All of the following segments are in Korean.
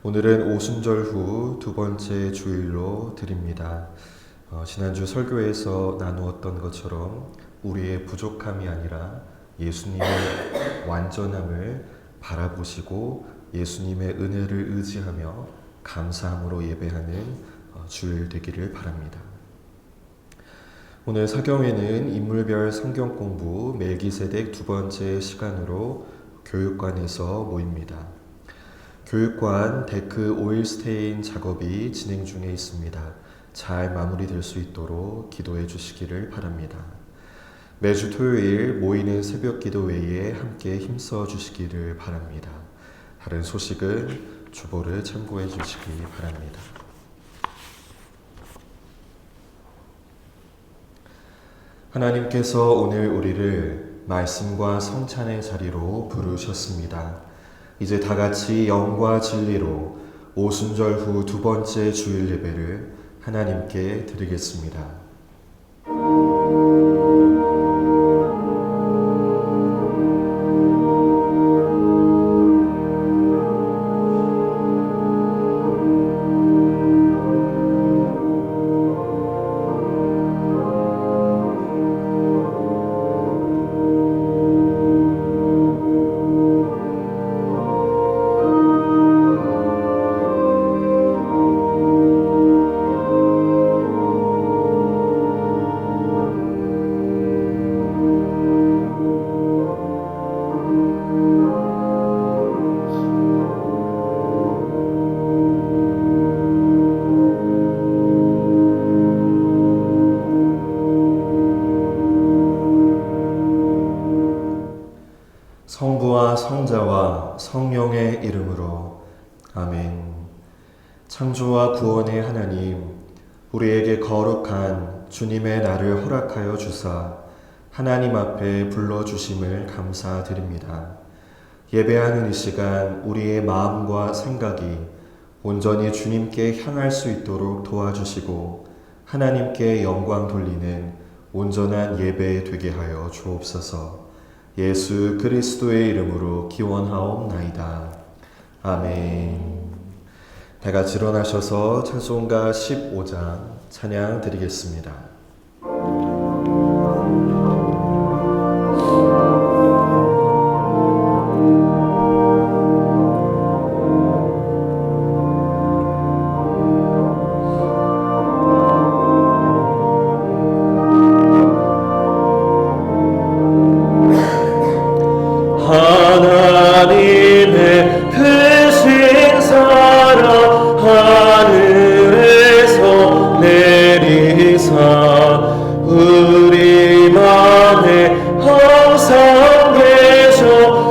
오늘은 오순절 후 두 번째 주일로 드립니다. 지난주 설교에서 나누었던 것처럼 우리의 부족함이 아니라 예수님의 완전함을 바라보시고 예수님의 은혜를 의지하며 감사함으로 예배하는 주일 되기를 바랍니다. 오늘 사경회는 인물별 성경 공부 멜기세덱 두 번째 시간으로 교육관에서 모입니다. 교육관 데크 오일스테인 작업이 진행 중에 있습니다. 잘 마무리될 수 있도록 기도해 주시기를 바랍니다. 매주 토요일 모이는 새벽 기도 외에 함께 힘써 주시기를 바랍니다. 다른 소식은 주보를 참고해 주시기 바랍니다. 하나님께서 오늘 우리를 말씀과 성찬의 자리로 부르셨습니다. 이제 다 같이 영과 진리로 오순절 후 두 번째 주일 예배를 하나님께 드리겠습니다. 성부와 성자와 성령의 이름으로 아멘. 창조와 구원의 하나님, 우리에게 거룩한 주님의 날을 허락하여 주사 하나님 앞에 불러주심을 감사드립니다. 예배하는 이 시간 우리의 마음과 생각이 온전히 주님께 향할 수 있도록 도와주시고 하나님께 영광 돌리는 온전한 예배 되게 하여 주옵소서. 예수 그리스도의 이름으로 기원하옵나이다. 아멘. 다 같이 일어나셔서 찬송가 15장 찬양 드리겠습니다. 하나님의 크신 사랑 하늘에서 내리사 우리 맘에 항상 계셔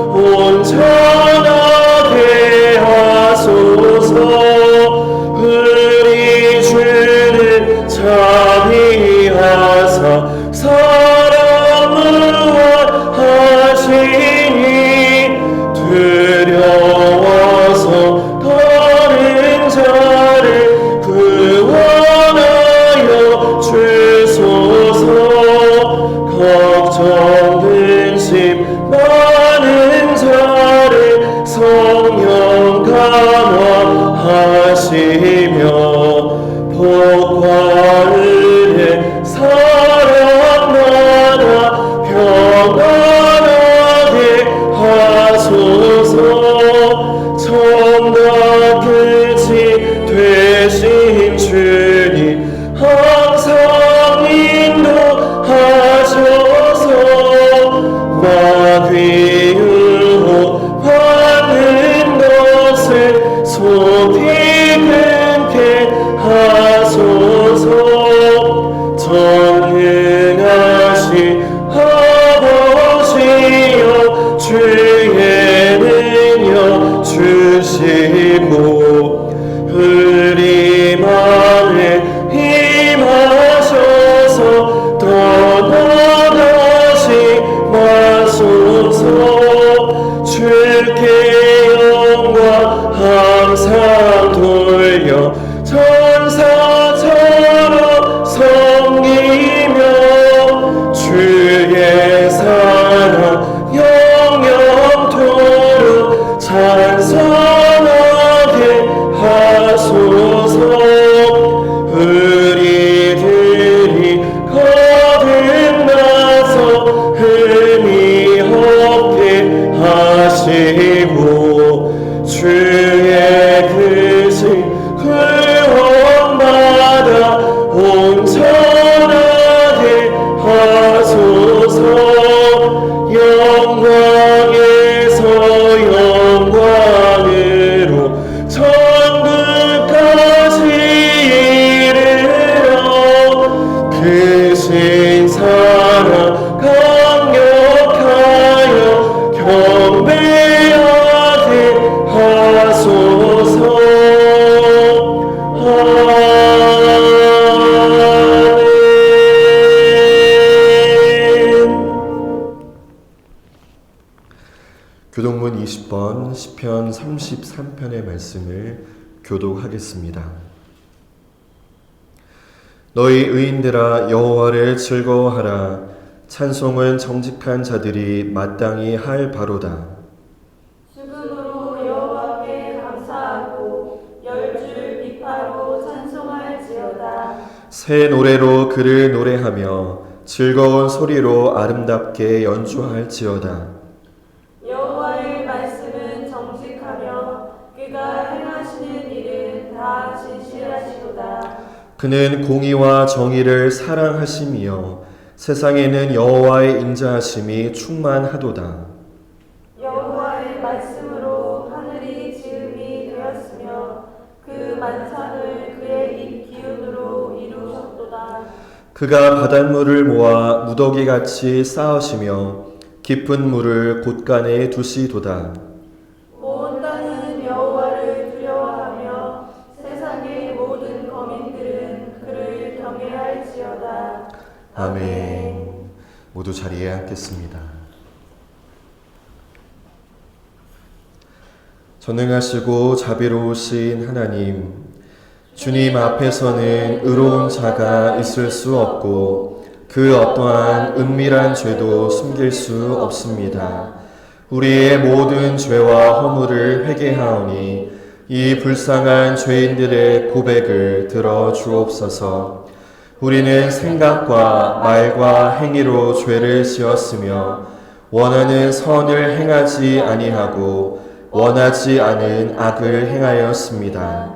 온전하게 하소서. 우리 주는 자비하사 사랑을 원하시니 두려워서 다른 자를 구원하여 주소서. 걱정 근심 많은 자를 성령 감화하시며 복과 은혜 사랑 나라 평안하게 하소서. 천당 끝이 되신 주님 항상 인도하셔서 마귀 유혹 받는 것을 속히 끊게 하소서. 전능하신 아버지여 주의 능력 주시고 우리 맘에 임하셔서 떠나가지 마소서. 주께 영광 항상 돌려 천사처럼 섬기며 주의 사랑 영영토록 찬송하게 교동문 20번 시편 33편의 말씀을 교독하겠습니다. 너희 의인들아 여호와를 즐거워하라. 찬송은 정직한 자들이 마땅히 할 바로다. 수금으로 여호와께 감사하고 열줄 비파로 찬송할지어다. 새 노래로 그를 노래하며 즐거운 소리로 아름답게 연주할지어다. 여호와의 말씀은 정직하며 그가 행하시는 일은 다 진실하시도다. 그는 공의와 정의를 사랑하시며 세상에는 여호와의 인자하심이 충만하도다. 여호와의 말씀으로 하늘이 지음이 되었으며 그 만상을 그의 입 기운으로 이루셨도다. 그가 바닷물을 모아 무더기같이 쌓으시며 깊은 물을 곳간에 두시도다. 온 땅은 여호와를 두려워하며 세상의 모든 거민들은 그를 경외할지어다. 아멘. 모두 자리에 앉겠습니다. 전능하시고 자비로우신 하나님, 주님 앞에서는 의로운 자가 있을 수 없고 그 어떠한 은밀한 죄도 숨길 수 없습니다. 우리의 모든 죄와 허물을 회개하오니 이 불쌍한 죄인들의 고백을 들어 주옵소서. 우리는 생각과 말과 행위로 죄를 지었으며 원하는 선을 행하지 아니하고 원하지 않은 악을 행하였습니다.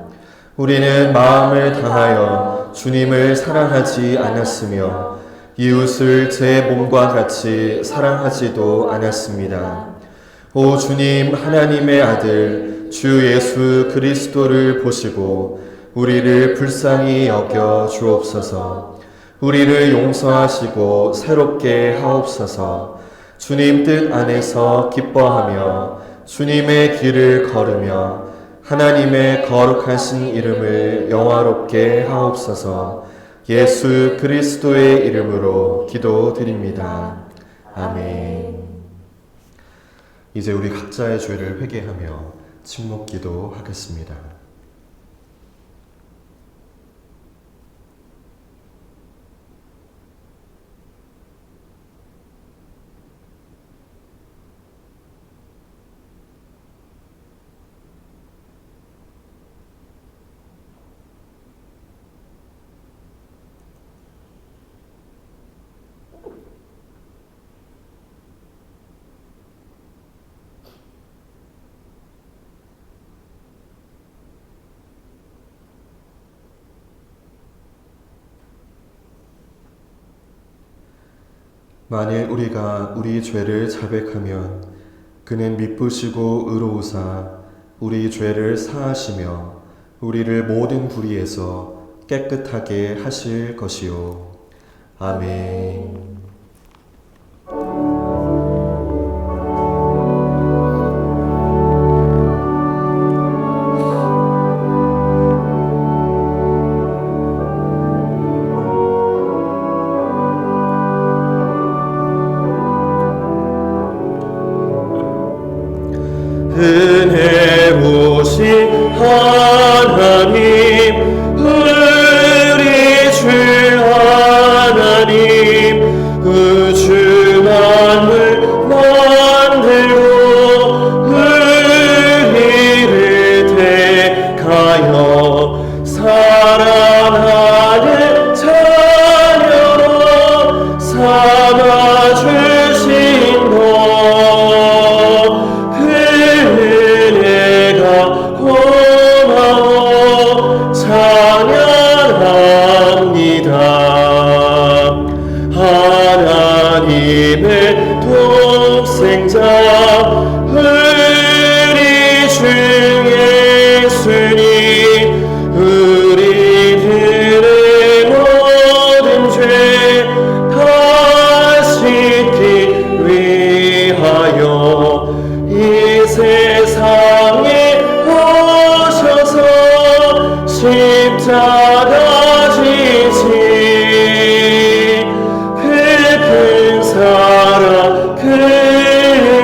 우리는 마음을 다하여 주님을 사랑하지 않았으며 이웃을 제 몸과 같이 사랑하지도 않았습니다. 오 주님 하나님의 아들 주 예수 그리스도를 보시고 우리를 불쌍히 여겨 주옵소서. 우리를 용서하시고 새롭게 하옵소서. 주님 뜻 안에서 기뻐하며 주님의 길을 걸으며 하나님의 거룩하신 이름을 영화롭게 하옵소서. 예수 그리스도의 이름으로 기도드립니다. 아멘. 이제 우리 각자의 죄를 회개하며 침묵 기도하겠습니다. 만일 우리가 우리 죄를 자백하면 그는 미쁘시고 의로우사 우리 죄를 사하시며 우리를 모든 불의에서 깨끗하게 하실 것이요. 아멘. 은혜로우신 하나님 우리 주 하나님 우주 만물 만들고 우리를 택하여 사랑하는 자녀로 삼아주신 것 고마워 찬양합니다. 하나님의 독생자 우리 주 예수님 우리들의 모든 죄 다 씻기 위하여 이 세상에 오셔서 십자가 지신 베푼 사랑 그는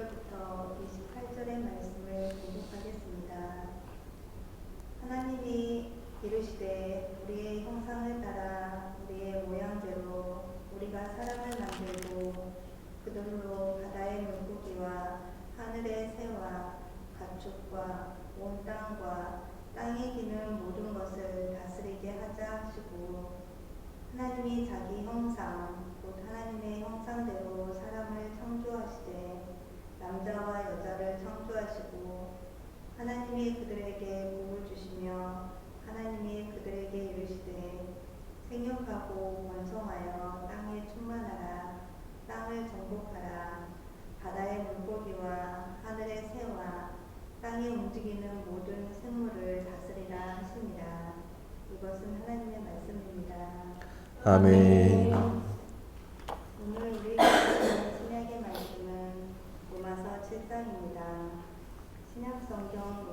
22절부터 28절의 말씀을 공독하겠습니다. 하나님이 이르시되 우리의 형상을 따라 우리의 모양대로 우리가 사람을 만들고 그들로 바다의 물고기와 하늘의 새와 가축과 온 땅과 땅에 기는 모든 것을 다스리게 하자 하시고, 하나님이 자기 형상 곧 하나님의 형상대로 사람을 창조하시되 남자와 여자를 창조하시고, 하나님이 그들에게 복을 주시며 하나님이 그들에게 이르시되 생육하고 번성하여 땅에 충만하라. 땅을 정복하라. 바다의 물고기와 하늘의 새와 땅에 움직이는 모든 생물을 다스리라 하십니다. 이것은 하나님의 말씀입니다. 아멘. 오늘 우리가 읽는 신약의 말씀은 로마서 7장입니다. 신약성경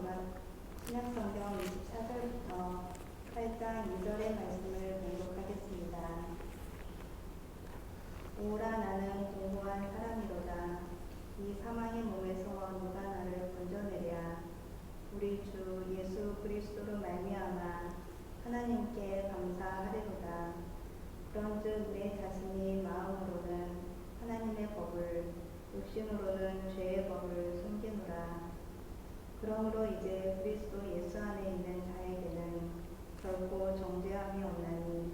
24절부터 8장 2절의 말씀을 공독하겠습니다. 오라 나는 공고한 사람이로다. 이 사망의 몸에서 누가 나를 건져내랴. 우리 주 예수 그리스도로 말미암아 하나님께 감사하리로다. 그런즉 내 자신이 마음으로는 하나님의 법을, 육신으로는 죄의 법을 숨기노라. 그러므로 이제 그리스도 예수 안에 있는 자에게는 결코 정죄함이 없나니,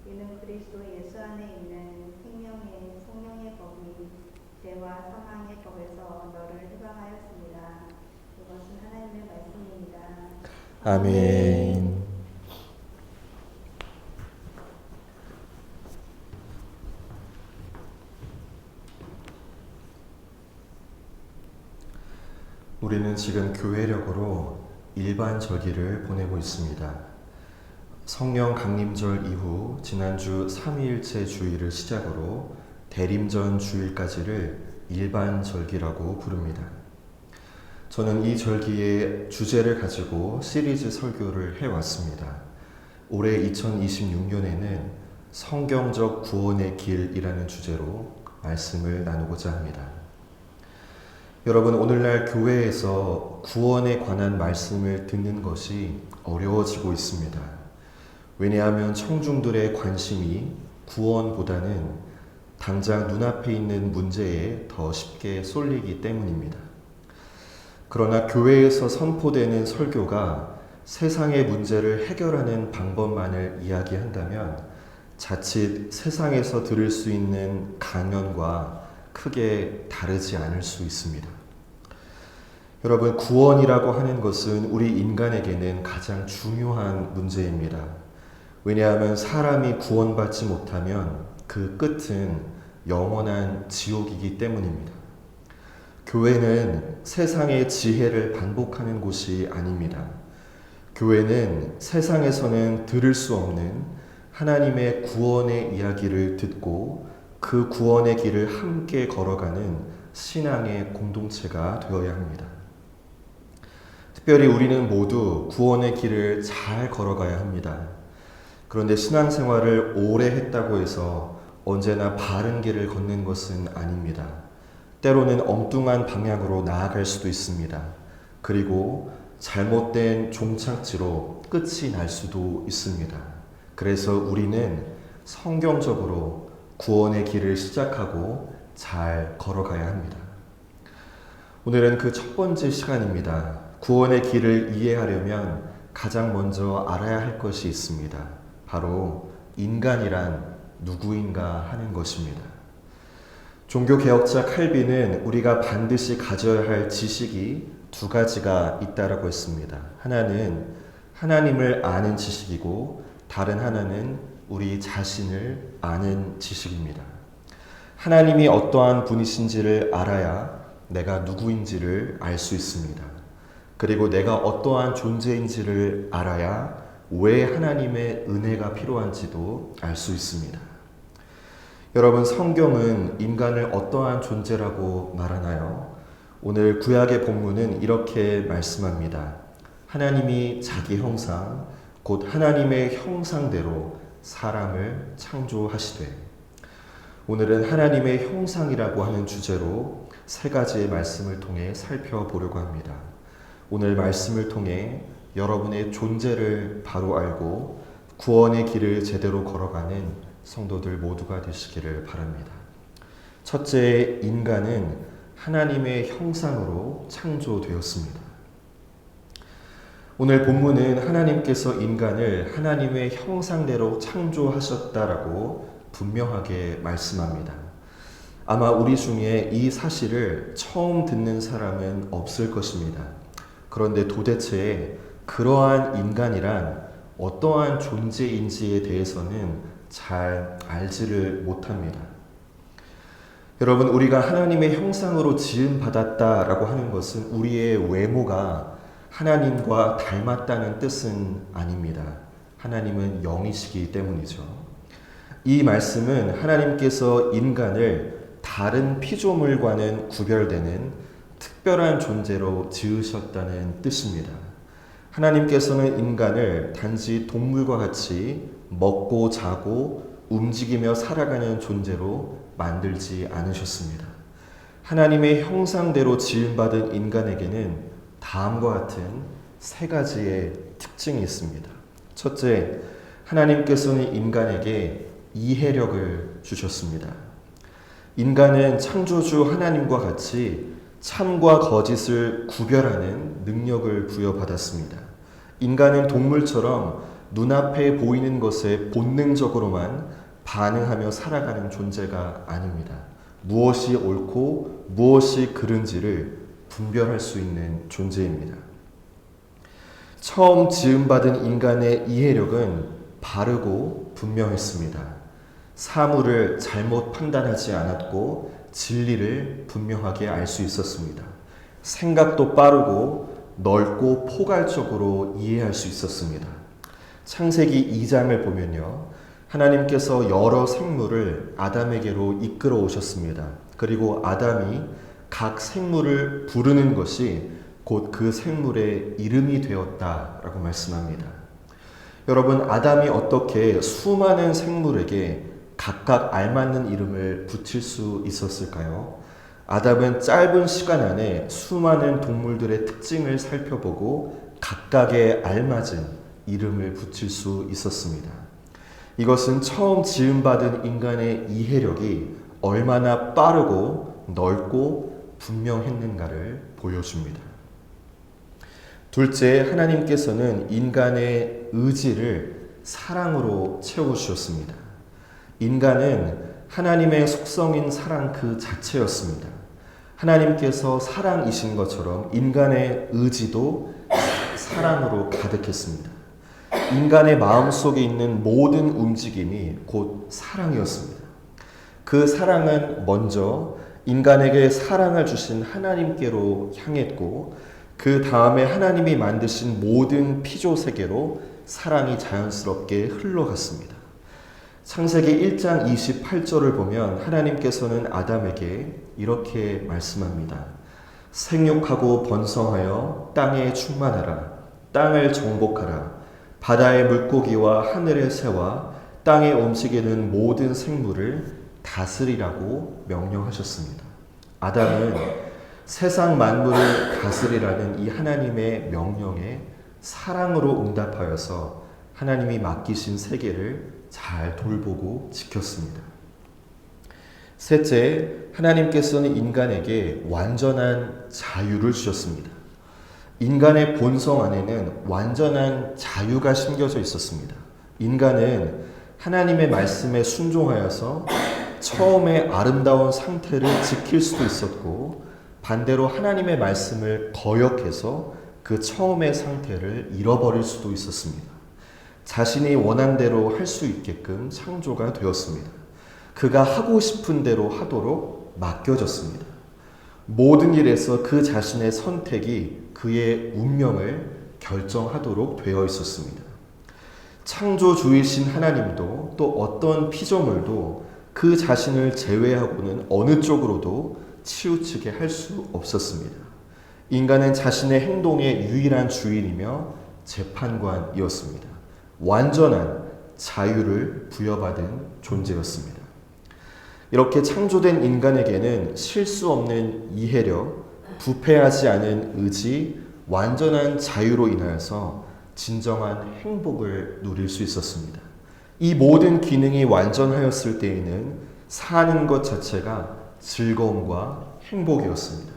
이는 그리스도 예수 안에 있는 생명의 법이 죄와 사망의 법에서 너를 해방하였습니다. 이것은 하나님의 말씀입니다. 아멘. 우리는 지금 교회력으로 일반 절기를 보내고 있습니다. 성령 강림절 이후 지난주 3일째 주일을 시작으로 대림전 주일까지를 일반 절기라고 부릅니다. 저는 이 절기의 주제를 가지고 시리즈 설교를 해왔습니다. 올해 2026년에는 성경적 구원의 길이라는 주제로 말씀을 나누고자 합니다. 여러분, 오늘날 교회에서 구원에 관한 말씀을 듣는 것이 어려워지고 있습니다. 왜냐하면 청중들의 관심이 구원보다는 당장 눈앞에 있는 문제에 더 쉽게 쏠리기 때문입니다. 그러나 교회에서 선포되는 설교가 세상의 문제를 해결하는 방법만을 이야기한다면 자칫 세상에서 들을 수 있는 강연과 크게 다르지 않을 수 있습니다. 여러분, 구원이라고 하는 것은 우리 인간에게는 가장 중요한 문제입니다. 왜냐하면 사람이 구원받지 못하면 그 끝은 영원한 지옥이기 때문입니다. 교회는 세상의 지혜를 반복하는 곳이 아닙니다. 교회는 세상에서는 들을 수 없는 하나님의 구원의 이야기를 듣고 그 구원의 길을 함께 걸어가는 신앙의 공동체가 되어야 합니다. 특별히 우리는 모두 구원의 길을 잘 걸어가야 합니다. 그런데 신앙생활을 오래 했다고 해서 언제나 바른 길을 걷는 것은 아닙니다. 때로는 엉뚱한 방향으로 나아갈 수도 있습니다. 그리고 잘못된 종착지로 끝이 날 수도 있습니다. 그래서 우리는 성경적으로 구원의 길을 시작하고 잘 걸어가야 합니다. 오늘은 그 첫 번째 시간입니다. 구원의 길을 이해하려면 가장 먼저 알아야 할 것이 있습니다. 바로 인간이란 누구인가 하는 것입니다. 종교개혁자 칼빈은 우리가 반드시 가져야 할 지식이 두 가지가 있다라고 했습니다. 하나는 하나님을 아는 지식이고 다른 하나는 우리 자신을 아는 지식입니다. 하나님이 어떠한 분이신지를 알아야 내가 누구인지를 알 수 있습니다. 그리고 내가 어떠한 존재인지를 알아야 왜 하나님의 은혜가 필요한지도 알 수 있습니다. 여러분, 성경은 인간을 어떠한 존재라고 말하나요? 오늘 구약의 본문은 이렇게 말씀합니다. 하나님이 자기 형상, 곧 하나님의 형상대로 사람을 창조하시되. 오늘은 하나님의 형상이라고 하는 주제로 세 가지의 말씀을 통해 살펴보려고 합니다. 오늘 말씀을 통해 여러분의 존재를 바로 알고 구원의 길을 제대로 걸어가는 성도들 모두가 되시기를 바랍니다. 첫째, 인간은 하나님의 형상으로 창조되었습니다. 오늘 본문은 하나님께서 인간을 하나님의 형상대로 창조하셨다라고 분명하게 말씀합니다. 아마 우리 중에 이 사실을 처음 듣는 사람은 없을 것입니다. 그런데 도대체 그러한 인간이란 어떠한 존재인지에 대해서는 잘 알지를 못합니다. 여러분, 우리가 하나님의 형상으로 지음받았다라고 하는 것은 우리의 외모가 하나님과 닮았다는 뜻은 아닙니다. 하나님은 영이시기 때문이죠. 이 말씀은 하나님께서 인간을 다른 피조물과는 구별되는 특별한 존재로 지으셨다는 뜻입니다. 하나님께서는 인간을 단지 동물과 같이 먹고 자고 움직이며 살아가는 존재로 만들지 않으셨습니다. 하나님의 형상대로 지음받은 인간에게는 다음과 같은 세 가지의 특징이 있습니다. 첫째, 하나님께서는 인간에게 이해력을 주셨습니다. 인간은 창조주 하나님과 같이 참과 거짓을 구별하는 능력을 부여받았습니다. 인간은 동물처럼 눈앞에 보이는 것에 본능적으로만 반응하며 살아가는 존재가 아닙니다. 무엇이 옳고 무엇이 그른지를 분별할 수 있는 존재입니다. 처음 지음받은 인간의 이해력은 바르고 분명했습니다. 사물을 잘못 판단하지 않았고 진리를 분명하게 알 수 있었습니다. 생각도 빠르고 넓고 포괄적으로 이해할 수 있었습니다. 창세기 2장을 보면요, 하나님께서 여러 생물을 아담에게로 이끌어 오셨습니다. 그리고 아담이 각 생물을 부르는 것이 곧 그 생물의 이름이 되었다라고 말씀합니다. 여러분, 아담이 어떻게 수많은 생물에게 각각 알맞는 이름을 붙일 수 있었을까요? 아담은 짧은 시간 안에 수많은 동물들의 특징을 살펴보고 각각의 알맞은 이름을 붙일 수 있었습니다. 이것은 처음 지음받은 인간의 이해력이 얼마나 빠르고 넓고 분명했는가를 보여줍니다. 둘째, 하나님께서는 인간의 의지를 사랑으로 채워주셨습니다. 인간은 하나님의 속성인 사랑 그 자체였습니다. 하나님께서 사랑이신 것처럼 인간의 의지도 사랑으로 가득했습니다. 인간의 마음속에 있는 모든 움직임이 곧 사랑이었습니다. 그 사랑은 먼저 인간에게 사랑을 주신 하나님께로 향했고, 그 다음에 하나님이 만드신 모든 피조 세계로 사랑이 자연스럽게 흘러갔습니다. 창세기 1장 28절을 보면 하나님께서는 아담에게 이렇게 말씀합니다. 생육하고 번성하여 땅에 충만하라. 땅을 정복하라. 바다의 물고기와 하늘의 새와 땅에 움직이는 모든 생물을 다스리라고 명령하셨습니다. 아담은 세상 만물을 다스리라는 이 하나님의 명령에 사랑으로 응답하여서 하나님이 맡기신 세계를 잘 돌보고 지켰습니다. 셋째, 하나님께서는 인간에게 완전한 자유를 주셨습니다. 인간의 본성 안에는 완전한 자유가 심겨져 있었습니다. 인간은 하나님의 말씀에 순종하여서 처음에 아름다운 상태를 지킬 수도 있었고, 반대로 하나님의 말씀을 거역해서 그 처음의 상태를 잃어버릴 수도 있었습니다. 자신이 원한 대로 할 수 있게끔 창조가 되었습니다. 그가 하고 싶은 대로 하도록 맡겨졌습니다. 모든 일에서 그 자신의 선택이 그의 운명을 결정하도록 되어 있었습니다. 창조주이신 하나님도 또 어떤 피조물도 그 자신을 제외하고는 어느 쪽으로도 치우치게 할 수 없었습니다. 인간은 자신의 행동의 유일한 주인이며 재판관이었습니다. 완전한 자유를 부여받은 존재였습니다. 이렇게 창조된 인간에게는 실수 없는 이해력, 부패하지 않은 의지, 완전한 자유로 인하여서 진정한 행복을 누릴 수 있었습니다. 이 모든 기능이 완전하였을 때에는 사는 것 자체가 즐거움과 행복이었습니다.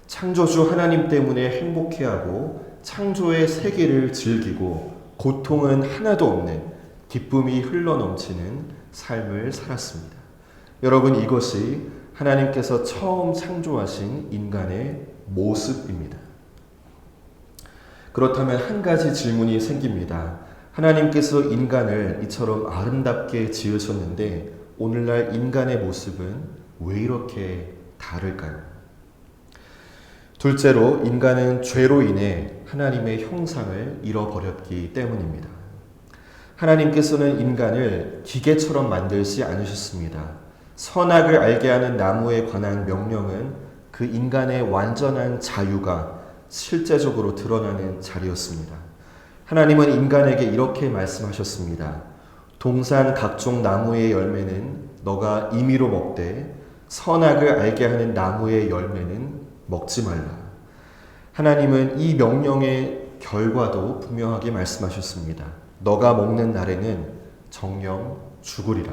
창조주 하나님 때문에 행복해하고 창조의 세계를 즐기고 고통은 하나도 없는 기쁨이 흘러넘치는 삶을 살았습니다. 여러분, 이것이 하나님께서 처음 창조하신 인간의 모습입니다. 그렇다면 한 가지 질문이 생깁니다. 하나님께서 인간을 이처럼 아름답게 지으셨는데 오늘날 인간의 모습은 왜 이렇게 다를까요? 둘째로, 인간은 죄로 인해 하나님의 형상을 잃어버렸기 때문입니다. 하나님께서는 인간을 기계처럼 만들지 않으셨습니다. 선악을 알게 하는 나무에 관한 명령은 그 인간의 완전한 자유가 실제적으로 드러나는 자리였습니다. 하나님은 인간에게 이렇게 말씀하셨습니다. 동산 각종 나무의 열매는 너가 임의로 먹되 선악을 알게 하는 나무의 열매는 먹지 말라. 하나님은 이 명령의 결과도 분명하게 말씀하셨습니다. 너가 먹는 날에는 정령 죽으리라.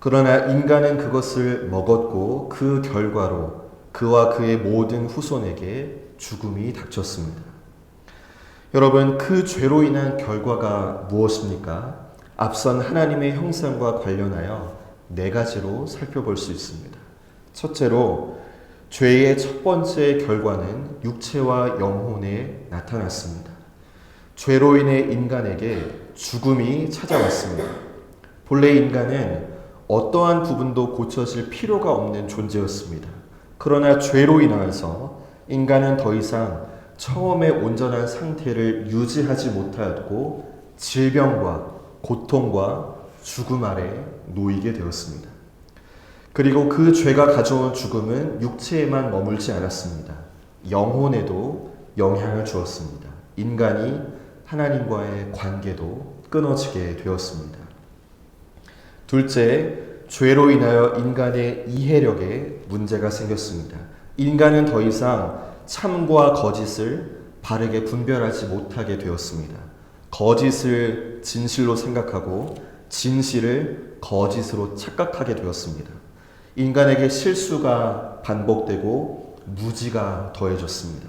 그러나 인간은 그것을 먹었고 그 결과로 그와 그의 모든 후손에게 죽음이 닥쳤습니다. 여러분, 그 죄로 인한 결과가 무엇입니까? 앞선 하나님의 형상과 관련하여 4가지로 살펴볼 수 있습니다. 첫째로, 죄의 첫 번째 결과는 육체와 영혼에 나타났습니다. 죄로 인해 인간에게 죽음이 찾아왔습니다. 본래 인간은 어떠한 부분도 고쳐질 필요가 없는 존재였습니다. 그러나 죄로 인하여서 인간은 더 이상 처음의 온전한 상태를 유지하지 못하였고 질병과 고통과 죽음 아래 놓이게 되었습니다. 그리고 그 죄가 가져온 죽음은 육체에만 머물지 않았습니다. 영혼에도 영향을 주었습니다. 인간이 하나님과의 관계도 끊어지게 되었습니다. 둘째, 죄로 인하여 인간의 이해력에 문제가 생겼습니다. 인간은 더 이상 참과 거짓을 바르게 분별하지 못하게 되었습니다. 거짓을 진실로 생각하고 진실을 거짓으로 착각하게 되었습니다. 인간에게 실수가 반복되고 무지가 더해졌습니다.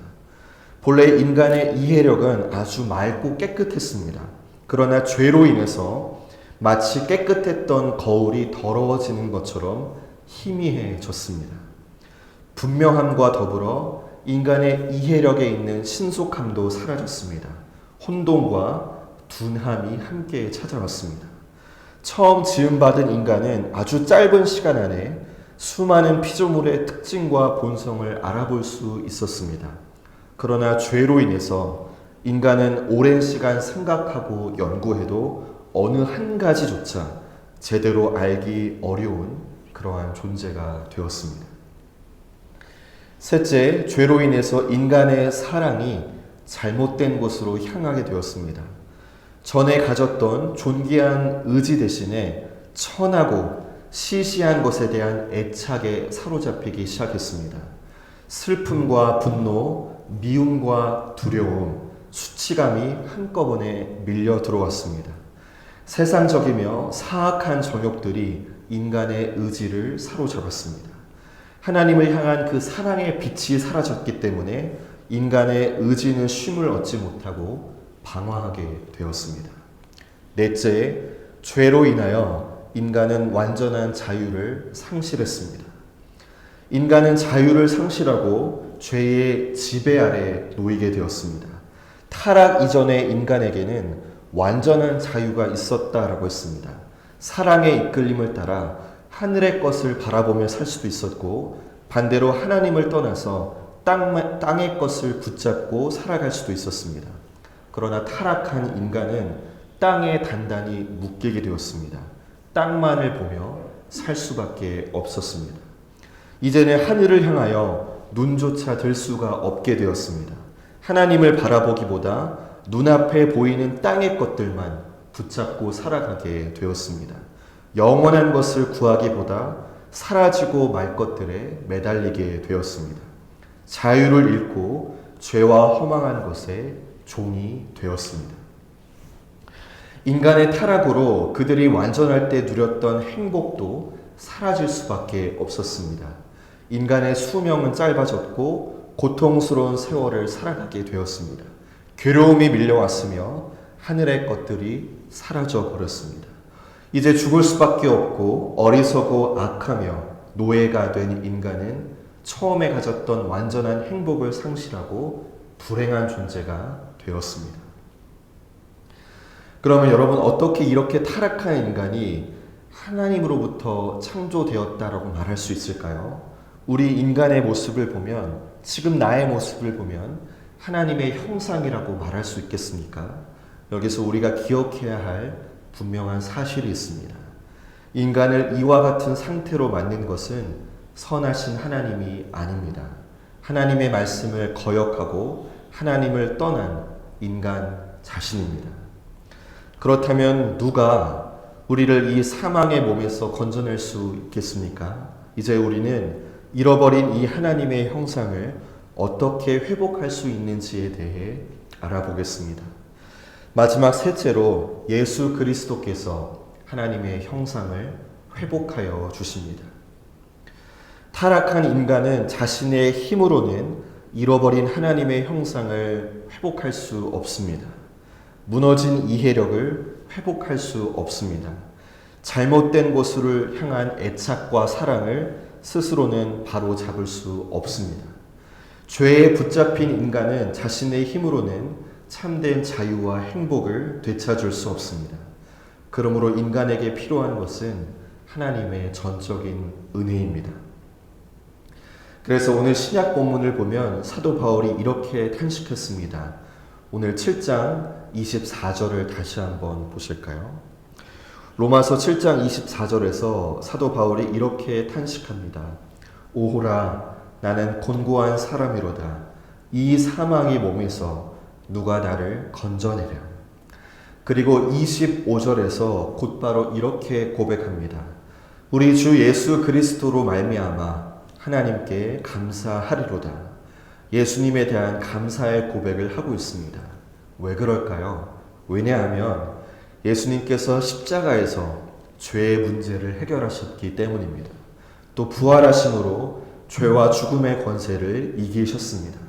본래 인간의 이해력은 아주 맑고 깨끗했습니다. 그러나 죄로 인해서 마치 깨끗했던 거울이 더러워지는 것처럼 희미해졌습니다. 분명함과 더불어 인간의 이해력에 있는 신속함도 사라졌습니다. 혼돈과 둔함이 함께 찾아왔습니다. 처음 지음받은 인간은 아주 짧은 시간 안에 수많은 피조물의 특징과 본성을 알아볼 수 있었습니다. 그러나 죄로 인해서 인간은 오랜 시간 생각하고 연구해도 어느 한 가지조차 제대로 알기 어려운 그러한 존재가 되었습니다. 셋째, 죄로 인해서 인간의 사랑이 잘못된 곳으로 향하게 되었습니다. 전에 가졌던 존귀한 의지 대신에 천하고 시시한 것에 대한 애착에 사로잡히기 시작했습니다. 슬픔과 분노, 미움과 두려움, 수치감이 한꺼번에 밀려 들어왔습니다. 세상적이며 사악한 정욕들이 인간의 의지를 사로잡았습니다. 하나님을 향한 그 사랑의 빛이 사라졌기 때문에 인간의 의지는 쉼을 얻지 못하고 방황하게 되었습니다. 넷째, 죄로 인하여 인간은 완전한 자유를 상실했습니다. 인간은 자유를 상실하고 죄의 지배 아래 놓이게 되었습니다. 타락 이전의 인간에게는 완전한 자유가 있었다라고 했습니다. 사랑의 이끌림을 따라 하늘의 것을 바라보며 살 수도 있었고 반대로 하나님을 떠나서 땅의 것을 붙잡고 살아갈 수도 있었습니다. 그러나 타락한 인간은 땅에 단단히 묶이게 되었습니다. 땅만을 보며 살 수밖에 없었습니다. 이제는 하늘을 향하여 눈조차 들 수가 없게 되었습니다. 하나님을 바라보기보다 눈앞에 보이는 땅의 것들만 붙잡고 살아가게 되었습니다. 영원한 것을 구하기보다 사라지고 말 것들에 매달리게 되었습니다. 자유를 잃고 죄와 허망한 것에 종이 되었습니다. 인간의 타락으로 그들이 완전할 때 누렸던 행복도 사라질 수밖에 없었습니다. 인간의 수명은 짧아졌고 고통스러운 세월을 살아가게 되었습니다. 괴로움이 밀려왔으며 하늘의 것들이 사라져 버렸습니다. 이제 죽을 수밖에 없고 어리석고 악하며 노예가 된 인간은 처음에 가졌던 완전한 행복을 상실하고 불행한 존재가 되었습니다. 그러면 여러분, 어떻게 이렇게 타락한 인간이 하나님으로부터 창조되었다라고 말할 수 있을까요? 우리 인간의 모습을 보면, 지금 나의 모습을 보면 하나님의 형상이라고 말할 수 있겠습니까? 여기서 우리가 기억해야 할 분명한 사실이 있습니다. 인간을 이와 같은 상태로 만든 것은 선하신 하나님이 아닙니다. 하나님의 말씀을 거역하고 하나님을 떠난 인간 자신입니다. 그렇다면 누가 우리를 이 사망의 몸에서 건져낼 수 있겠습니까? 이제 우리는 잃어버린 이 하나님의 형상을 어떻게 회복할 수 있는지에 대해 알아보겠습니다. 마지막 셋째로 예수 그리스도께서 하나님의 형상을 회복하여 주십니다. 타락한 인간은 자신의 힘으로는 잃어버린 하나님의 형상을 회복할 수 없습니다. 무너진 이해력을 회복할 수 없습니다. 잘못된 곳을 향한 애착과 사랑을 스스로는 바로 잡을 수 없습니다. 죄에 붙잡힌 인간은 자신의 힘으로는 참된 자유와 행복을 되찾을 수 없습니다. 그러므로 인간에게 필요한 것은 하나님의 전적인 은혜입니다. 그래서 오늘 신약 본문을 보면 사도 바울이 이렇게 탄식했습니다. 오늘 7장 24절을 다시 한번 보실까요? 로마서 7장 24절에서 사도 바울이 이렇게 탄식합니다. 오호라, 나는 곤고한 사람이로다. 이 사망의 몸에서 누가 나를 건져내랴. 그리고 25절에서 곧바로 이렇게 고백합니다. 우리 주 예수 그리스도로 말미암아 하나님께 감사하리로다. 예수님에 대한 감사의 고백을 하고 있습니다. 왜 그럴까요? 왜냐하면 예수님께서 십자가에서 죄의 문제를 해결하셨기 때문입니다. 또 부활하심으로 죄와 죽음의 권세를 이기셨습니다.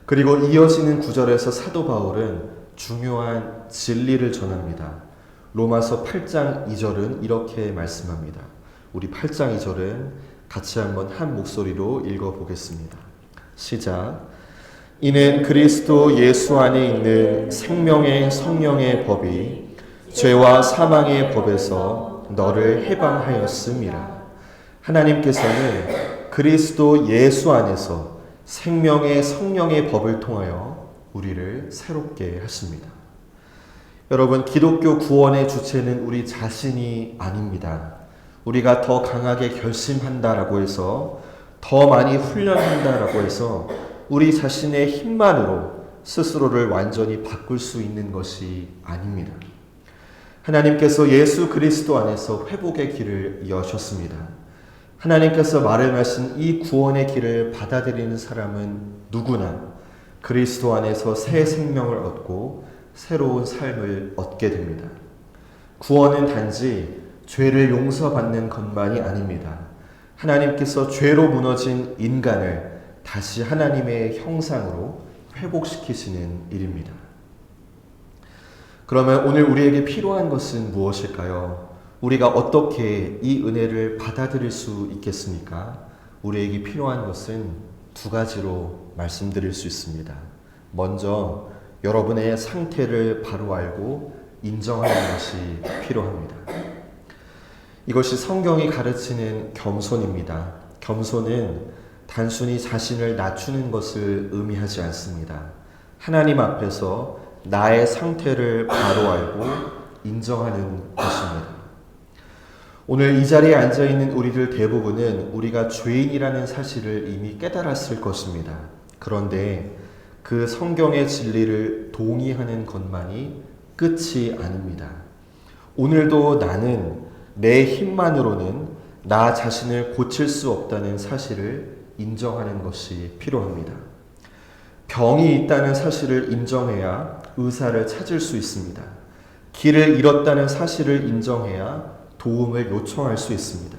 그리고 이어지는 구절에서 사도 바울은 중요한 진리를 전합니다. 로마서 8장 2절은 이렇게 말씀합니다. 우리 8장 2절은 같이 한번 한 목소리로 읽어보겠습니다. 시작. 이는 그리스도 예수 안에 있는 생명의 성령의 법이 죄와 사망의 법에서 너를 해방하였음이라. 하나님께서는 그리스도 예수 안에서 생명의 성령의 법을 통하여 우리를 새롭게 하십니다. 여러분, 기독교 구원의 주체는 우리 자신이 아닙니다. 우리가 더 강하게 결심한다라고 해서, 더 많이 훈련한다라고 해서 우리 자신의 힘만으로 스스로를 완전히 바꿀 수 있는 것이 아닙니다. 하나님께서 예수 그리스도 안에서 회복의 길을 여셨습니다. 하나님께서 마련하신 이 구원의 길을 받아들이는 사람은 누구나 그리스도 안에서 새 생명을 얻고 새로운 삶을 얻게 됩니다. 구원은 단지 죄를 용서받는 것만이 아닙니다. 하나님께서 죄로 무너진 인간을 다시 하나님의 형상으로 회복시키시는 일입니다. 그러면 오늘 우리에게 필요한 것은 무엇일까요? 우리가 어떻게 이 은혜를 받아들일 수 있겠습니까? 우리에게 필요한 것은 두 가지로 말씀드릴 수 있습니다. 먼저 여러분의 상태를 바로 알고 인정하는 것이 필요합니다. 이것이 성경이 가르치는 겸손입니다. 겸손은 단순히 자신을 낮추는 것을 의미하지 않습니다. 하나님 앞에서 나의 상태를 바로 알고 인정하는 것입니다. 오늘 이 자리에 앉아있는 우리들 대부분은 우리가 죄인이라는 사실을 이미 깨달았을 것입니다. 그런데 그 성경의 진리를 동의하는 것만이 끝이 아닙니다. 오늘도 나는 내 힘만으로는 나 자신을 고칠 수 없다는 사실을 인정하는 것이 필요합니다. 병이 있다는 사실을 인정해야 의사를 찾을 수 있습니다. 길을 잃었다는 사실을 인정해야 도움을 요청할 수 있습니다.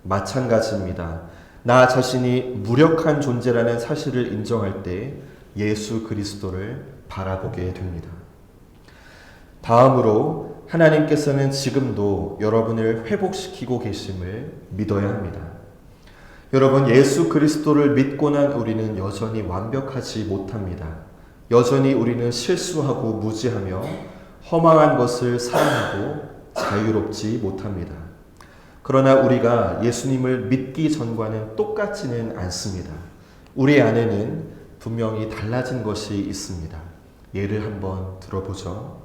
마찬가지입니다. 나 자신이 무력한 존재라는 사실을 인정할 때 예수 그리스도를 바라보게 됩니다. 다음으로 하나님께서는 지금도 여러분을 회복시키고 계심을 믿어야 합니다. 여러분, 예수 그리스도를 믿고 난 우리는 여전히 완벽하지 못합니다. 여전히 우리는 실수하고 무지하며 허망한 것을 사랑하고 자유롭지 못합니다. 그러나 우리가 예수님을 믿기 전과는 똑같지는 않습니다. 우리 안에는 분명히 달라진 것이 있습니다. 예를 한번 들어보죠.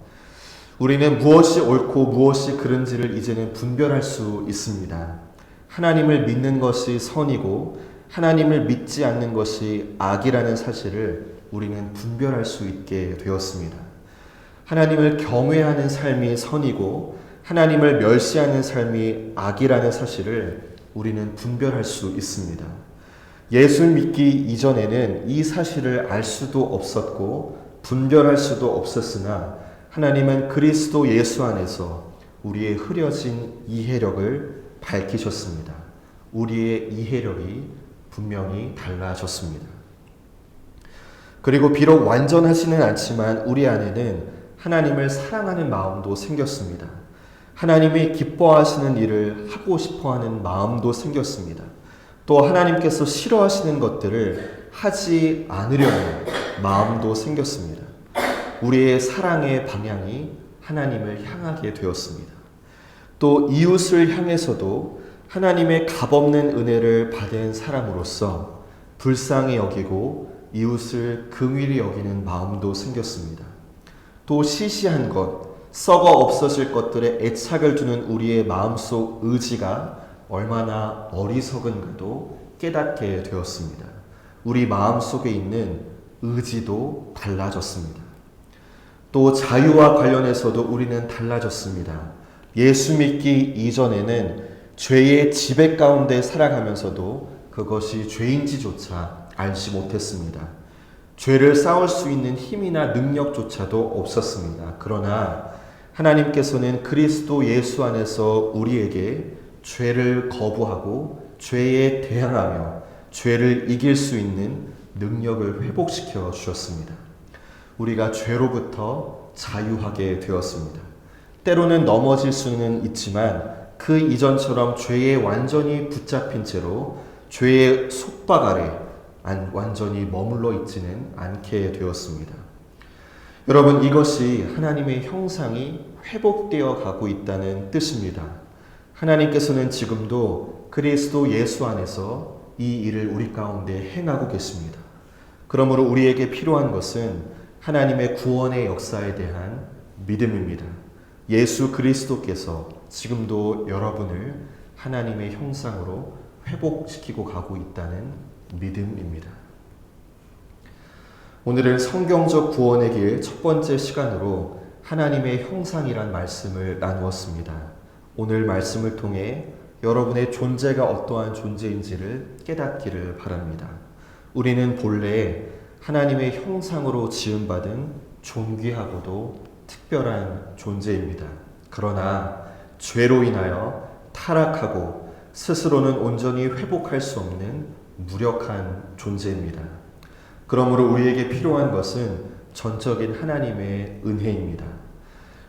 우리는 무엇이 옳고 무엇이 그른지를 이제는 분별할 수 있습니다. 하나님을 믿는 것이 선이고 하나님을 믿지 않는 것이 악이라는 사실을 우리는 분별할 수 있게 되었습니다. 하나님을 경외하는 삶이 선이고 하나님을 멸시하는 삶이 악이라는 사실을 우리는 분별할 수 있습니다. 예수 믿기 이전에는 이 사실을 알 수도 없었고 분별할 수도 없었으나 하나님은 그리스도 예수 안에서 우리의 흐려진 이해력을 밝히셨습니다. 우리의 이해력이 분명히 달라졌습니다. 그리고 비록 완전하지는 않지만 우리 안에는 하나님을 사랑하는 마음도 생겼습니다. 하나님이 기뻐하시는 일을 하고 싶어하는 마음도 생겼습니다. 또 하나님께서 싫어하시는 것들을 하지 않으려는 마음도 생겼습니다. 우리의 사랑의 방향이 하나님을 향하게 되었습니다. 또 이웃을 향해서도 하나님의 값없는 은혜를 받은 사람으로서 불쌍히 여기고 이웃을 긍휼히 여기는 마음도 생겼습니다. 또 시시한 것, 썩어 없어질 것들에 애착을 두는 우리의 마음속 의지가 얼마나 어리석은가도 깨닫게 되었습니다. 우리 마음속에 있는 의지도 달라졌습니다. 또 자유와 관련해서도 우리는 달라졌습니다. 예수 믿기 이전에는 죄의 지배 가운데 살아가면서도 그것이 죄인지조차 알지 못했습니다. 죄를 싸울 수 있는 힘이나 능력조차도 없었습니다. 그러나 하나님께서는 그리스도 예수 안에서 우리에게 죄를 거부하고 죄에 대항하며 죄를 이길 수 있는 능력을 회복시켜 주셨습니다. 우리가 죄로부터 자유하게 되었습니다. 때로는 넘어질 수는 있지만 그 이전처럼 죄에 완전히 붙잡힌 채로 죄의 속박 아래 완전히 머물러 있지는 않게 되었습니다. 여러분, 이것이 하나님의 형상이 회복되어 가고 있다는 뜻입니다. 하나님께서는 지금도 그리스도 예수 안에서 이 일을 우리 가운데 행하고 계십니다. 그러므로 우리에게 필요한 것은 하나님의 구원의 역사에 대한 믿음입니다. 예수 그리스도께서 지금도 여러분을 하나님의 형상으로 회복시키고 가고 있다는 믿음입니다. 오늘은 성경적 구원의 길 첫 번째 시간으로 하나님의 형상이란 말씀을 나누었습니다. 오늘 말씀을 통해 여러분의 존재가 어떠한 존재인지를 깨닫기를 바랍니다. 우리는 본래 하나님의 형상으로 지음받은 존귀하고도 특별한 존재입니다. 그러나 죄로 인하여 타락하고 스스로는 온전히 회복할 수 없는 무력한 존재입니다. 그러므로 우리에게 필요한 것은 전적인 하나님의 은혜입니다.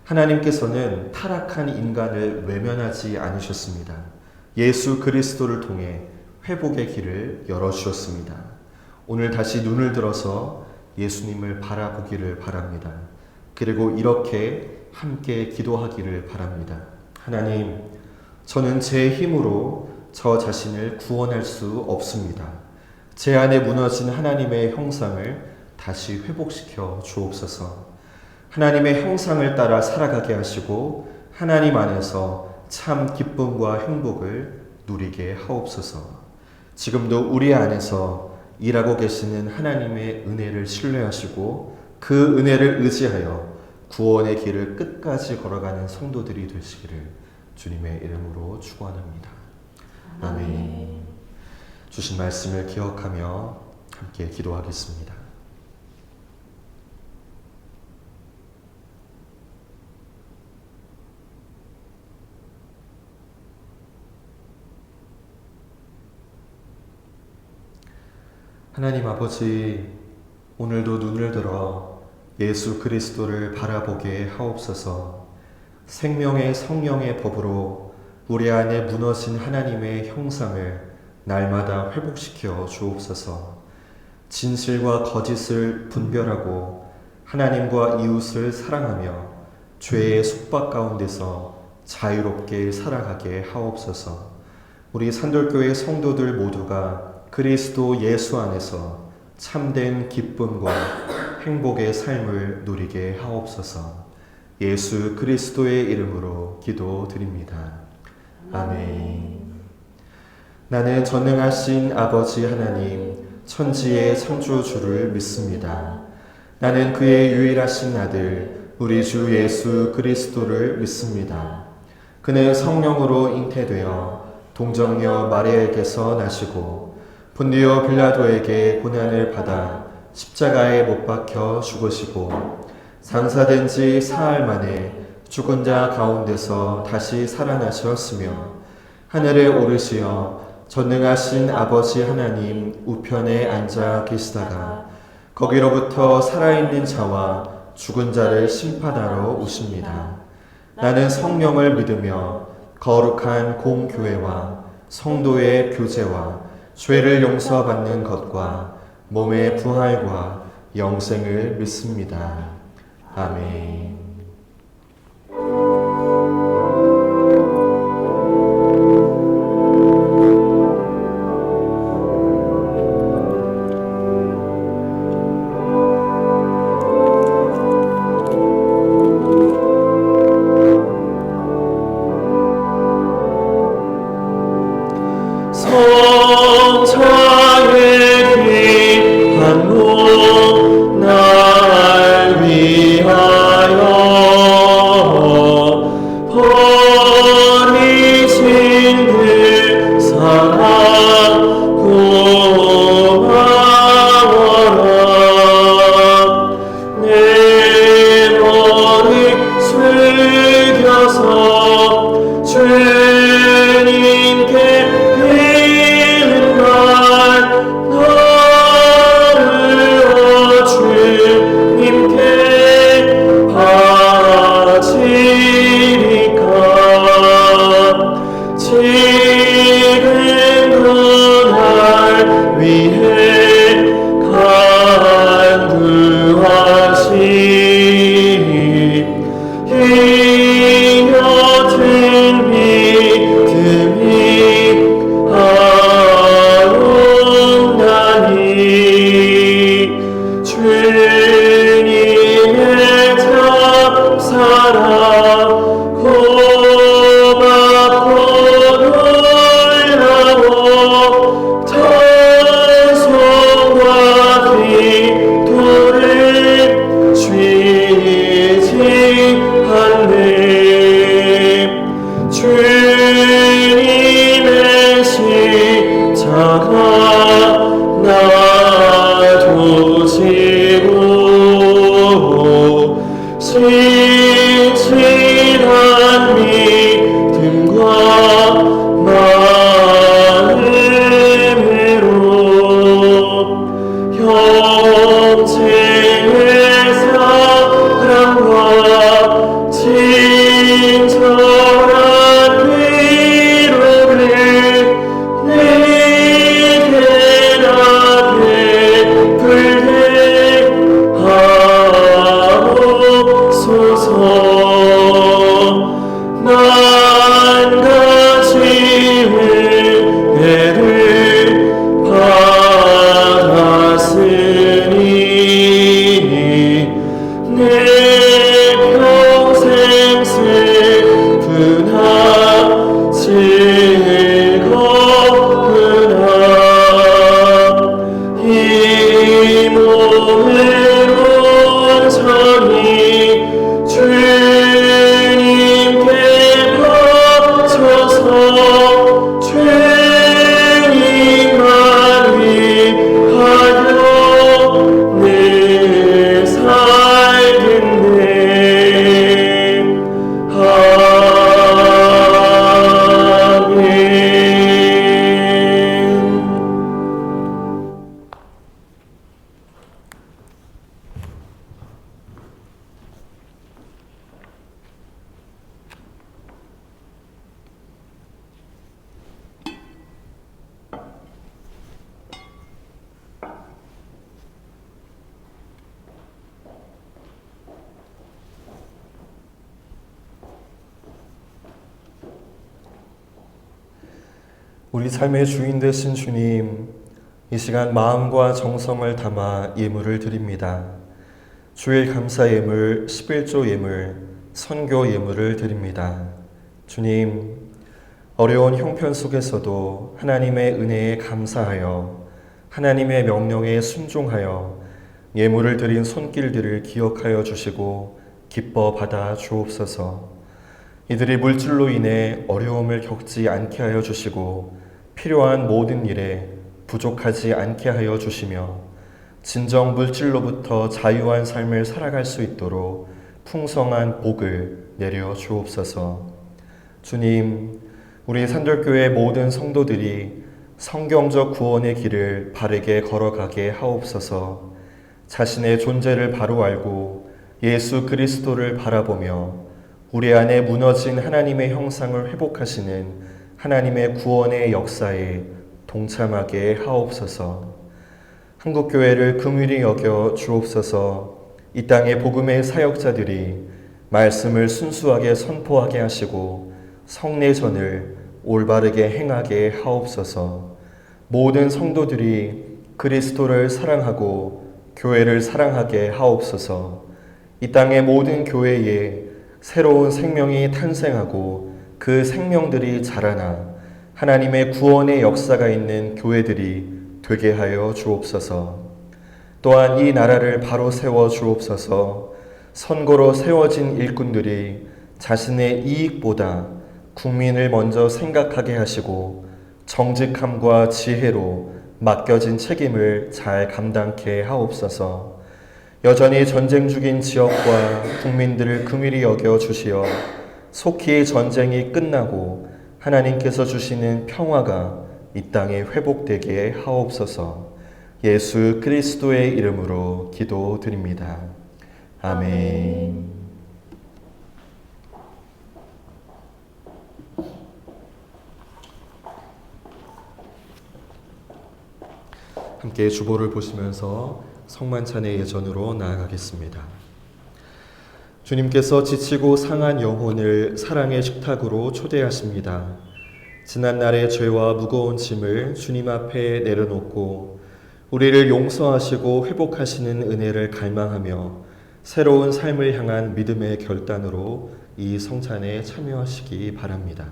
하나님께서는 타락한 인간을 외면하지 않으셨습니다. 예수 그리스도를 통해 회복의 길을 열어주셨습니다. 오늘 다시 눈을 들어서 예수님을 바라보기를 바랍니다. 그리고 이렇게 함께 기도하기를 바랍니다. 하나님, 저는 제 힘으로 저 자신을 구원할 수 없습니다. 제 안에 무너진 하나님의 형상을 다시 회복시켜 주옵소서. 하나님의 형상을 따라 살아가게 하시고 하나님 안에서 참 기쁨과 행복을 누리게 하옵소서. 지금도 우리 안에서 일하고 계시는 하나님의 은혜를 신뢰하시고 그 은혜를 의지하여 구원의 길을 끝까지 걸어가는 성도들이 되시기를 주님의 이름으로 축원합니다. 아멘. 주신 말씀을 기억하며 함께 기도하겠습니다. 하나님 아버지, 오늘도 눈을 들어 예수 그리스도를 바라보게 하옵소서. 생명의 성령의 법으로 우리 안에 무너진 하나님의 형상을 날마다 회복시켜 주옵소서. 진실과 거짓을 분별하고 하나님과 이웃을 사랑하며 죄의 속박 가운데서 자유롭게 살아가게 하옵소서. 우리 산돌교회 성도들 모두가 그리스도 예수 안에서 참된 기쁨과 행복의 삶을 누리게 하옵소서. 예수 그리스도의 이름으로 기도드립니다. 아멘. 나는 전능하신 아버지 하나님, 천지의 창조주를 믿습니다. 나는 그의 유일하신 아들, 우리 주 예수 그리스도를 믿습니다. 그는 성령으로 잉태되어 동정녀 마리아에게서 나시고 본디오 빌라도에게 고난을 받아 십자가에 못 박혀 죽으시고 장사된 지 사흘 만에 죽은 자 가운데서 다시 살아나셨으며 하늘에 오르시어 전능하신 아버지 하나님 우편에 앉아 계시다가 거기로부터 살아있는 자와 죽은 자를 심판하러 오십니다. 나는 성령을 믿으며 거룩한 공교회와 성도의 교제와 죄를 용서받는 것과 몸의 부활과 영생을 믿습니다. 아멘. 주님께 우리 삶의 주인 되신 주님, 이 시간 마음과 정성을 담아 예물을 드립니다. 주일 감사 예물, 11조 예물, 선교 예물을 드립니다. 주님, 어려운 형편 속에서도 하나님의 은혜에 감사하여 하나님의 명령에 순종하여 예물을 드린 손길들을 기억하여 주시고 기뻐 받아 주옵소서. 이들이 물질로 인해 어려움을 겪지 않게 하여 주시고 필요한 모든 일에 부족하지 않게 하여 주시며 진정 물질로부터 자유한 삶을 살아갈 수 있도록 풍성한 복을 내려 주옵소서. 주님, 우리 산돌교회 모든 성도들이 성경적 구원의 길을 바르게 걸어가게 하옵소서. 자신의 존재를 바로 알고 예수 그리스도를 바라보며 우리 안에 무너진 하나님의 형상을 회복하시는 하나님의 구원의 역사에 동참하게 하옵소서. 한국교회를 긍휼히 여겨 주옵소서. 이 땅의 복음의 사역자들이 말씀을 순수하게 선포하게 하시고 성례전을 올바르게 행하게 하옵소서. 모든 성도들이 그리스도를 사랑하고 교회를 사랑하게 하옵소서. 이 땅의 모든 교회에 새로운 생명이 탄생하고 그 생명들이 자라나 하나님의 구원의 역사가 있는 교회들이 되게 하여 주옵소서. 또한 이 나라를 바로 세워 주옵소서. 선거로 세워진 일꾼들이 자신의 이익보다 국민을 먼저 생각하게 하시고 정직함과 지혜로 맡겨진 책임을 잘 감당케 하옵소서. 여전히 전쟁 중인 지역과 국민들을 긍휼히 여겨 주시어 속히 전쟁이 끝나고 하나님께서 주시는 평화가 이 땅에 회복되게 하옵소서. 예수 그리스도의 이름으로 기도드립니다. 아멘. 함께 주보를 보시면서 성만찬의 예전으로 나아가겠습니다. 주님께서 지치고 상한 영혼을 사랑의 식탁으로 초대하십니다. 지난날의 죄와 무거운 짐을 주님 앞에 내려놓고 우리를 용서하시고 회복하시는 은혜를 갈망하며 새로운 삶을 향한 믿음의 결단으로 이 성찬에 참여하시기 바랍니다.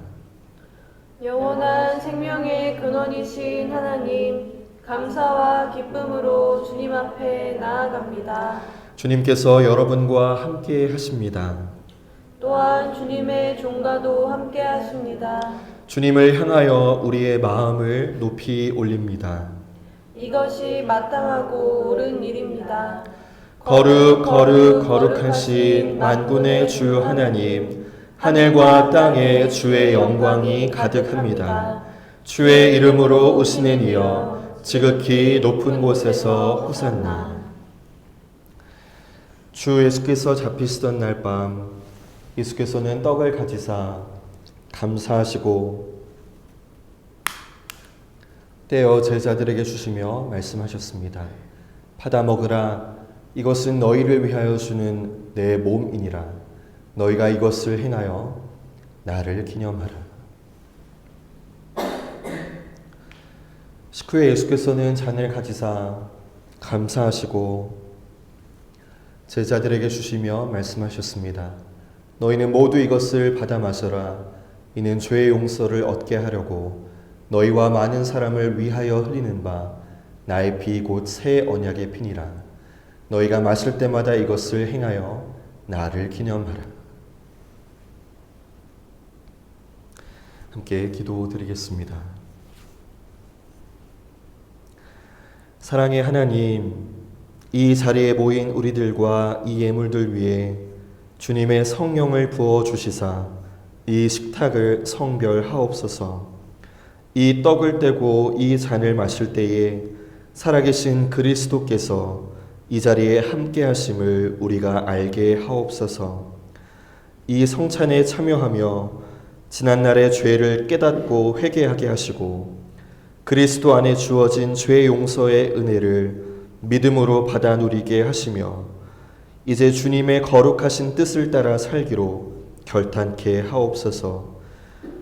영원한 생명의 근원이신 하나님, 감사와 기쁨으로 주님 앞에 나아갑니다. 주님께서 여러분과 함께 하십니다. 또한 주님의 종과도 함께 하십니다. 주님을 향하여 우리의 마음을 높이 올립니다. 이것이 마땅하고 옳은 일입니다. 거룩 거룩 거룩하신 만군의 주 하나님, 하늘과 땅에 주의 영광이 가득합니다. 주의 이름으로 오시는 이여 지극히 높은 곳에서 호산나. 주 예수께서 잡히시던 날 밤 예수께서는 떡을 가지사 감사하시고 떼어 제자들에게 주시며 말씀하셨습니다. 받아 먹으라. 이것은 너희를 위하여 주는 내 몸이니라. 너희가 이것을 행하여 나를 기념하라. 식후에 예수께서는 잔을 가지사 감사하시고 제자들에게 주시며 말씀하셨습니다. 너희는 모두 이것을 받아 마셔라. 이는 죄의 용서를 얻게 하려고 너희와 많은 사람을 위하여 흘리는 바 나의 피 곧 새 언약의 피니라. 너희가 마실 때마다 이것을 행하여 나를 기념하라. 함께 기도드리겠습니다. 사랑의 하나님, 이 자리에 모인 우리들과 이 예물들 위에 주님의 성령을 부어 주시사 이 식탁을 성별하옵소서. 이 떡을 떼고 이 잔을 마실 때에 살아계신 그리스도께서 이 자리에 함께 하심을 우리가 알게 하옵소서. 이 성찬에 참여하며 지난날의 죄를 깨닫고 회개하게 하시고 그리스도 안에 주어진 죄 용서의 은혜를 믿음으로 받아 누리게 하시며 이제 주님의 거룩하신 뜻을 따라 살기로 결단케 하옵소서.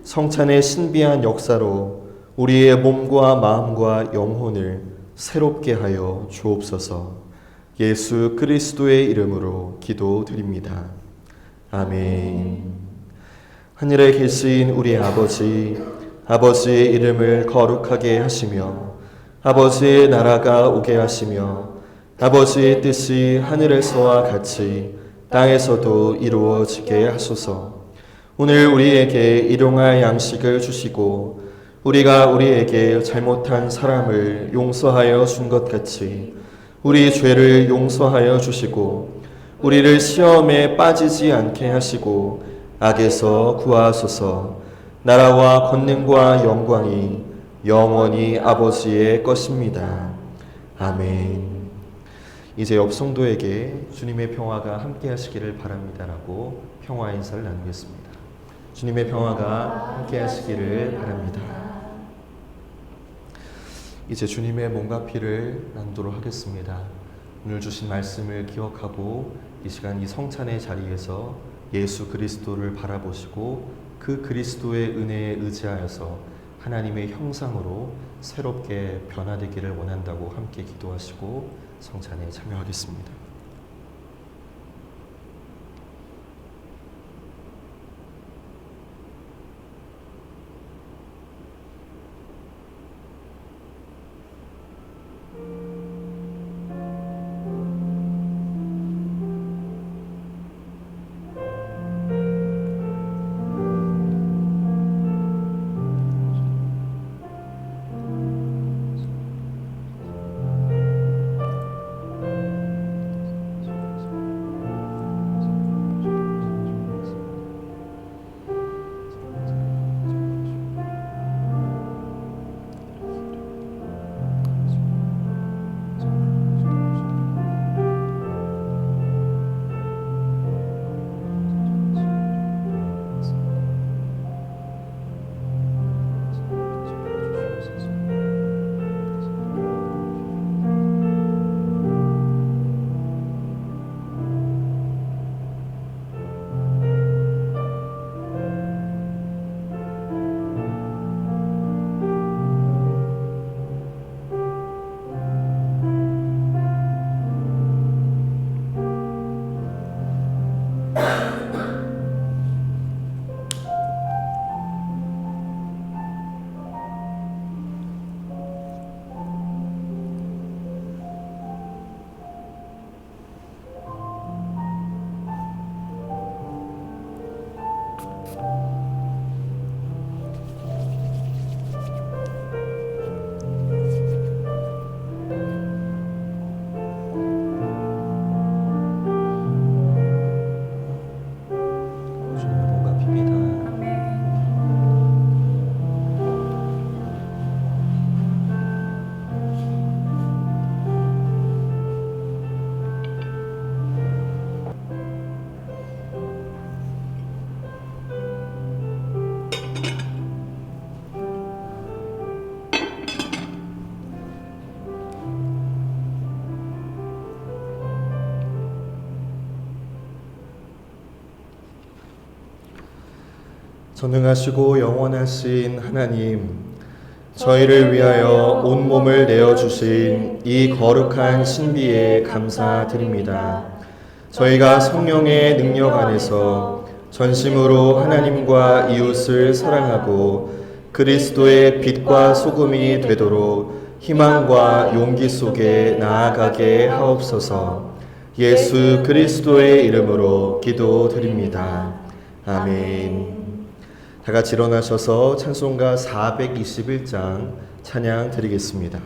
성찬의 신비한 역사로 우리의 몸과 마음과 영혼을 새롭게 하여 주옵소서. 예수 그리스도의 이름으로 기도드립니다. 아멘. 하늘에 계신 우리 아버지, 아버지의 이름을 거룩하게 하시며 아버지의 나라가 오게 하시며 아버지의 뜻이 하늘에서와 같이 땅에서도 이루어지게 하소서. 오늘 우리에게 일용할 양식을 주시고 우리가 우리에게 잘못한 사람을 용서하여 준 것 같이 우리 죄를 용서하여 주시고 우리를 시험에 빠지지 않게 하시고 악에서 구하소서. 나라와 권능과 영광이 영원히 아버지의 것입니다. 아멘. 이제 옆 성도에게 주님의 평화가 함께 하시기를 바랍니다라고 평화 인사를 나누겠습니다. 주님의 평화가 함께 하시기를 바랍니다. 이제 주님의 몸과 피를 나누도록 하겠습니다. 오늘 주신 말씀을 기억하고 이 시간 이 성찬의 자리에서 예수 그리스도를 바라보시고 그 그리스도의 은혜에 의지하여서 하나님의 형상으로 새롭게 변화되기를 원한다고 함께 기도하시고 성찬에 참여하겠습니다. 전능하시고 영원하신 하나님, 저희를 위하여 온몸을 내어주신 이 거룩한 신비에 감사드립니다. 저희가 성령의 능력 안에서 전심으로 하나님과 이웃을 사랑하고 그리스도의 빛과 소금이 되도록 희망과 용기 속에 나아가게 하옵소서. 예수 그리스도의 이름으로 기도드립니다. 아멘. 다 같이 일어나셔서 찬송가 421장 찬양 드리겠습니다.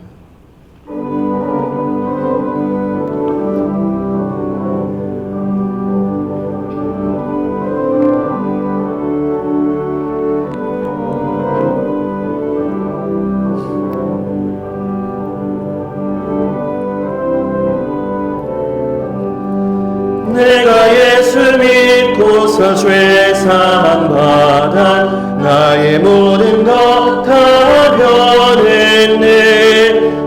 내가 예수 믿고서 죄 사함 받아 나의 모든 것 다 변했네.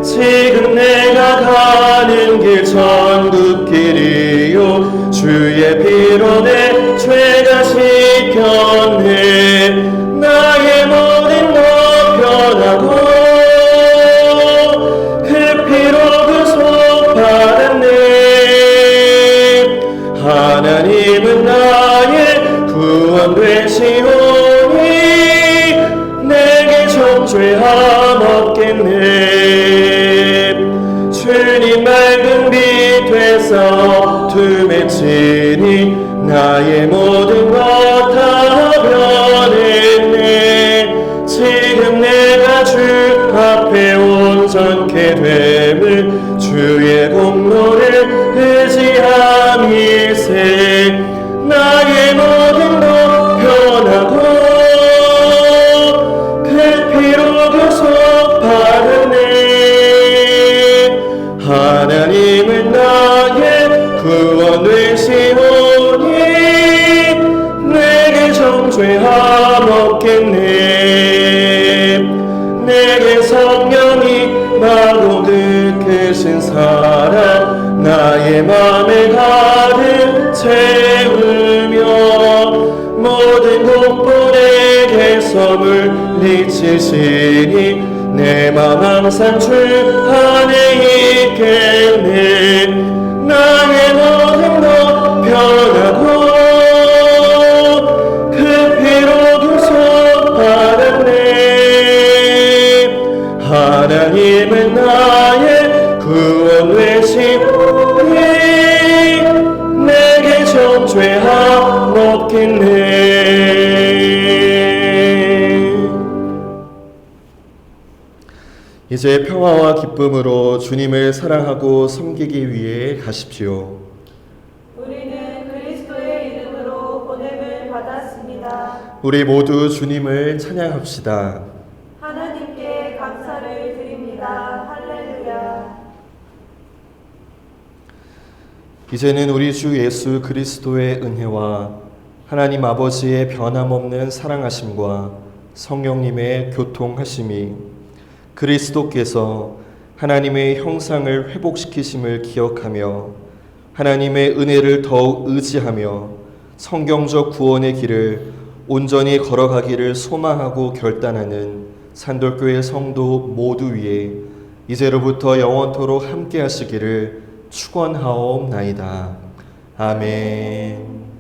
지금 내가 가는 길 천국 길이요 주의 피로 내 죄가 씻겼네. 나의 모든 것 변하고 주님 맑은 빛 되사 둠에 치니 나의 모든 것 다 변했네. 지금 내가 주 앞에 온전케 됨을 주의 공로를 의지함일세. 나의 모든 것 변하고 그 피로 구속받았네. 하나님은 나의 구원 되시오니 내게 정죄함 없겠네. 내게 성령이 마고득하신 사랑 나의 맘에 가득 채우며 모든 국본에게서 물리치시니 내 맘 항상 주 안에 있겠네. 나의 모든 것 변하고 그 피로 구속받았네. 하나님은 나의 구원 되시오니 내게 정죄함 없겠네. 이제 평화와 기쁨으로 주님을 사랑하고 섬기기 위해 가십시오. 우리는 그리스도의 이름으로 보냄을 받았습니다. 우리 모두 주님을 찬양합시다. 하나님께 감사를 드립니다. 할렐루야. 이제는 우리 주 예수 그리스도의 은혜와 하나님 아버지의 변함없는 사랑하심과 성령님의 교통하심이 그리스도께서 하나님의 형상을 회복시키심을 기억하며 하나님의 은혜를 더욱 의지하며 성경적 구원의 길을 온전히 걸어가기를 소망하고 결단하는 산돌교회 성도 모두 위에 이제로부터 영원토록 함께 하시기를 축원하옵나이다. 아멘.